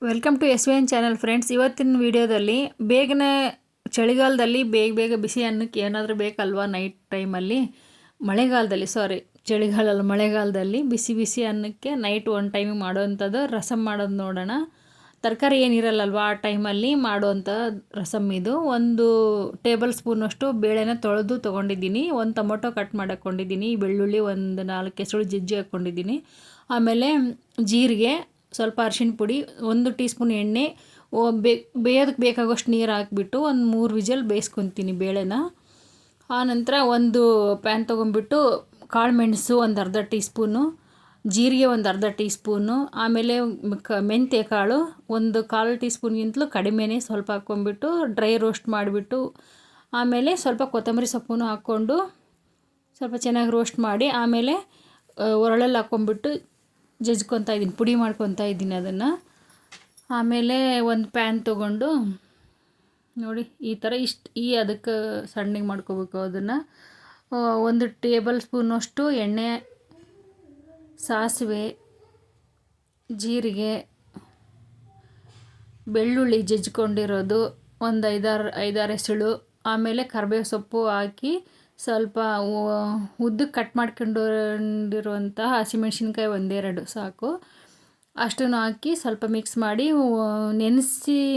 Welcome to S V N channel friends. ಇವತ್ತಿನ ವಿಡಿಯೋದಲ್ಲಿ ಬೇಗನೆ ಚಳಿಗಾಲದಲ್ಲಿ ಬೇಗ ಬಿಸಿ ಅನ್ನಕ್ಕೆ ಏನಾದರೂ ಬೇಕಲ್ವಾ ನೈಟ್ ಟೈಮಲ್ಲಿ, ಮಳೆಗಾಲದಲ್ಲಿ ಬಿಸಿ ಅನ್ನಕ್ಕೆ ನೈಟ್ ಒನ್ ಟೈಮಿಗೆ ಮಾಡೋವಂಥದ್ದು ರಸಮ್ ಮಾಡೋದು ನೋಡೋಣ. ತರಕಾರಿ ಏನಿರಲ್ಲಲ್ವ ಆ ಟೈಮಲ್ಲಿ ಮಾಡುವಂಥ ರಸಮ್ ಇದು. 1 ಟೇಬಲ್ ಸ್ಪೂನಷ್ಟು ಬೇಳೆನ ತೊಳೆದು ತೊಗೊಂಡಿದ್ದೀನಿ, 1 ಟೊಮೊಟೊ ಕಟ್ ಮಾಡಿಕೊಂಡಿದ್ದೀನಿ, ಬೆಳ್ಳುಳ್ಳಿ 1 4 ಎಸಳು ಜಜ್ಜಿ ಹಾಕ್ಕೊಂಡಿದ್ದೀನಿ, ಆಮೇಲೆ ಜೀರಿಗೆ, ಸ್ವಲ್ಪ ಅರಿಶಿಣ ಪುಡಿ, 1 ಟೀ ಸ್ಪೂನ್ ಎಣ್ಣೆ, ಬೇಯೋದಕ್ಕೆ ಬೇಕಾಗೋಷ್ಟು ನೀರು ಹಾಕಿಬಿಟ್ಟು 3 ವಿಜಲ್ ಬೇಯಿಸ್ಕೊತೀನಿ ಬೇಳೆನ. ಆನಂತರ ಒಂದು ಪ್ಯಾನ್ ತೊಗೊಂಬಿಟ್ಟು ಕಾಳು ಮೆಣಸು 1 ಅರ್ಧ ಟೀ ಸ್ಪೂನು, ಜೀರಿಗೆ 1 ಅರ್ಧ ಟೀ ಸ್ಪೂನು, ಆಮೇಲೆ ಮೆಂತ್ಯ ಕಾಳು 1/4 ಟೀ ಸ್ಪೂನ್ಗಿಂತಲೂ ಕಡಿಮೆನೇ ಸ್ವಲ್ಪ ಹಾಕ್ಕೊಂಬಿಟ್ಟು ಡ್ರೈ ರೋಸ್ಟ್ ಮಾಡಿಬಿಟ್ಟು, ಆಮೇಲೆ ಸ್ವಲ್ಪ ಕೊತ್ತಂಬರಿ ಸೊಪ್ಪನ್ನು ಹಾಕ್ಕೊಂಡು ಸ್ವಲ್ಪ ಚೆನ್ನಾಗಿ ರೋಸ್ಟ್ ಮಾಡಿ, ಆಮೇಲೆ ಒರಳಲ್ಲಿ ಹಾಕ್ಕೊಂಬಿಟ್ಟು ಜಜ್ಕೊತಾ ಇದ್ದೀನಿ, ಪುಡಿ ಮಾಡ್ಕೊತಾ ಇದ್ದೀನಿ ಅದನ್ನು. ಆಮೇಲೆ ಒಂದು ಪ್ಯಾನ್ ತೊಗೊಂಡು ನೋಡಿ ಈ ಥರ ಅದಕ್ಕೆ ಸಣ್ಣಗೆ ಮಾಡ್ಕೋಬೇಕು ಅದನ್ನು. 1 ಟೇಬಲ್ ಸ್ಪೂನಷ್ಟು ಎಣ್ಣೆ, ಸಾಸಿವೆ, ಜೀರಿಗೆ, ಬೆಳ್ಳುಳ್ಳಿ ಜಜ್ಕೊಂಡಿರೋದು 1 5-6 ಎಸಳು, ಆಮೇಲೆ ಕರಿಬೇವು ಸೊಪ್ಪು ಹಾಕಿ ಸ್ವಲ್ಪ ಉದ್ದಕ್ಕೆ ಕಟ್ ಮಾಡ್ಕೊಂಡಿರುವಂತಹ ಹಸಿಮೆಣ್ಸಿನ್ಕಾಯಿ 1-2 ಸಾಕು, ಅಷ್ಟನ್ನು ಹಾಕಿ ಸ್ವಲ್ಪ ಮಿಕ್ಸ್ ಮಾಡಿ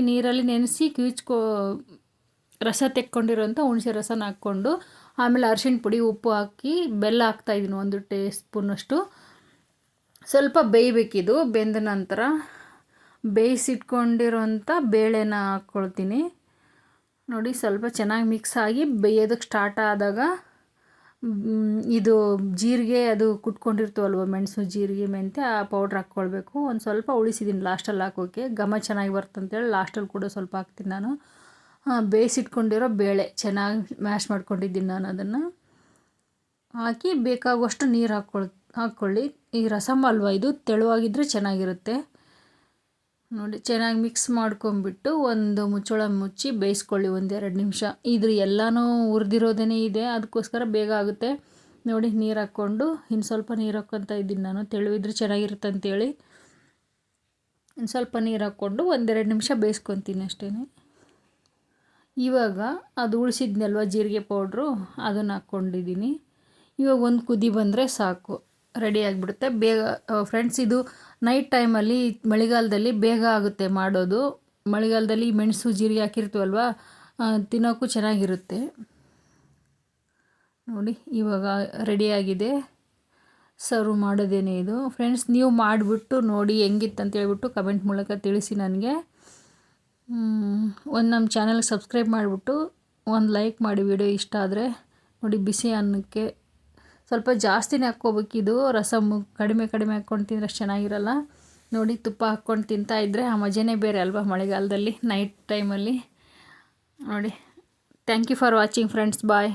ನೀರಲ್ಲಿ ನೆನೆಸಿ ರಸ ತೆಕ್ಕೊಂಡಿರೋಂಥ ಹುಣಸೆ ರಸನ ಹಾಕ್ಕೊಂಡು, ಆಮೇಲೆ ಅರಿಶಿಣ ಪುಡಿ, ಉಪ್ಪು ಹಾಕಿ ಬೆಲ್ಲ ಹಾಕ್ತಾಯಿದ್ದೀನಿ 1 ಟೀ ಸ್ಪೂನಷ್ಟು. ಸ್ವಲ್ಪ ಬೇಯಬೇಕಿದು. ಬೆಂದ ನಂತರ ಬೇಯಿಸಿಟ್ಕೊಂಡಿರೋಂಥ ಬೇಳೆನ ಹಾಕ್ಕೊಳ್ತೀನಿ. ನೋಡಿ ಸ್ವಲ್ಪ ಚೆನ್ನಾಗಿ ಮಿಕ್ಸ್ ಆಗಿ ಬೇಯೋದಕ್ಕೆ ಸ್ಟಾರ್ಟ್ ಆದಾಗ ಇದು ಜೀರಿಗೆ ಅದು ಕುಟ್ಕೊಂಡಿರ್ತೀವಲ್ವ, ಮೆಣಸು, ಜೀರಿಗೆ, ಮೆಂತ್ಯ, ಆ ಪೌಡ್ರ್ ಹಾಕ್ಕೊಳ್ಬೇಕು. ಒಂದು ಸ್ವಲ್ಪ ಉಳಿಸಿದ್ದೀನಿ ಲಾಸ್ಟಲ್ಲಿ ಹಾಕೋಕ್ಕೆ, ಘಮ ಚೆನ್ನಾಗಿ ಬರ್ತಂತೇಳಿ ಲಾಸ್ಟಲ್ಲಿ ಕೂಡ ಸ್ವಲ್ಪ ಹಾಕ್ತೀನಿ ನಾನು. ಬೇಯಿಸಿಟ್ಕೊಂಡಿರೋ ಬೇಳೆ ಚೆನ್ನಾಗಿ ಮ್ಯಾಶ್ ಮಾಡ್ಕೊಂಡಿದ್ದೀನಿ ನಾನು, ಅದನ್ನು ಹಾಕಿ ಬೇಕಾಗುವಷ್ಟು ನೀರು ಹಾಕ್ಕೊಳ್ಳಿ. ಈ ರಸಮ್ ಅಲ್ವಾ ಇದು, ತೆಳುವಾಗಿದ್ದರೆ ಚೆನ್ನಾಗಿರುತ್ತೆ. ನೋಡಿ ಚೆನ್ನಾಗಿ ಮಿಕ್ಸ್ ಮಾಡ್ಕೊಂಬಿಟ್ಟು ಒಂದು ಮುಚ್ಚಳ ಮುಚ್ಚಿ ಬೇಯಿಸ್ಕೊಳ್ಳಿ 1-2 ನಿಮಿಷ. ಇದ್ರ ಎಲ್ಲನೂ ಹುರಿದಿರೋದೇ ಇದೆ, ಅದಕ್ಕೋಸ್ಕರ ಬೇಗ ಆಗುತ್ತೆ. ನೋಡಿ ನೀರು ಹಾಕ್ಕೊಂಡು ಇನ್ನು ಸ್ವಲ್ಪ ನೀರು ಹಾಕ್ಕೊತಾ ಇದ್ದೀನಿ ನಾನು, ತೆಳುವಿದ್ರೆ ಚೆನ್ನಾಗಿರುತ್ತೆ ಅಂತೇಳಿ. ಇನ್ನು ಸ್ವಲ್ಪ ನೀರು ಹಾಕ್ಕೊಂಡು 1-2 ನಿಮಿಷ ಬೇಯಿಸ್ಕೊತೀನಿ ಅಷ್ಟೇ. ಇವಾಗ ಅದು ಉಳಿಸಿದ್ನಲ್ವ ಜೀರಿಗೆ ಪೌಡ್ರು, ಅದನ್ನು ಹಾಕ್ಕೊಂಡಿದ್ದೀನಿ. ಇವಾಗ ಒಂದು ಕುದಿ ಬಂದರೆ ಸಾಕು, ರೆಡಿ ಆಗಿಬಿಡುತ್ತೆ ಬೇಗ ಫ್ರೆಂಡ್ಸ್. ಇದು ನೈಟ್ ಟೈಮಲ್ಲಿ ಮಳೆಗಾಲದಲ್ಲಿ ಬೇಗ ಆಗುತ್ತೆ ಮಾಡೋದು. ಮಳೆಗಾಲದಲ್ಲಿ ಮೆಣಸು, ಜೀರಿಗೆ ಹಾಕಿರ್ತೀವಲ್ವ, ತಿನ್ನೋಕ್ಕೂ ಚೆನ್ನಾಗಿರುತ್ತೆ. ನೋಡಿ ಇವಾಗ ರೆಡಿಯಾಗಿದೆ, ಸರ್ವ್ ಮಾಡೋದೇನೆ ಇದು ಫ್ರೆಂಡ್ಸ್. ನೀವು ಮಾಡಿಬಿಟ್ಟು ನೋಡಿ ಹೆಂಗಿತ್ತು ಅಂತ ಹೇಳ್ಬಿಟ್ಟು ಕಮೆಂಟ್ ಮೂಲಕ ತಿಳಿಸಿ ನನಗೆ. ನಮ್ಮ ಚಾನಲ್ಗೆ ಸಬ್ಸ್ಕ್ರೈಬ್ ಮಾಡಿಬಿಟ್ಟು ಒಂದು ಲೈಕ್ ಮಾಡಿ ವಿಡಿಯೋ ಇಷ್ಟ ಆದರೆ. ನೋಡಿ ಬಿಸಿ ಅನ್ನಕ್ಕೆ ಸ್ವಲ್ಪ ಜಾಸ್ತಿನೇ ಹಾಕ್ಕೋಬೇಕಿದು ರಸಮ್ಮು, ಕಡಿಮೆ ಹಾಕ್ಕೊಂಡು ತಿಂದರೆ ಅಷ್ಟು ಚೆನ್ನಾಗಿರಲ್ಲ. ನೋಡಿ ತುಪ್ಪ ಹಾಕ್ಕೊಂಡು ತಿಂತಾಯಿದ್ರೆ ಆ ಮಜಾನೇ ಬೇರೆ ಅಲ್ವಾ ಮಳೆಗಾಲದಲ್ಲಿ ನೈಟ್ ಟೈಮಲ್ಲಿ. ನೋಡಿ thank you for watching friends, bye.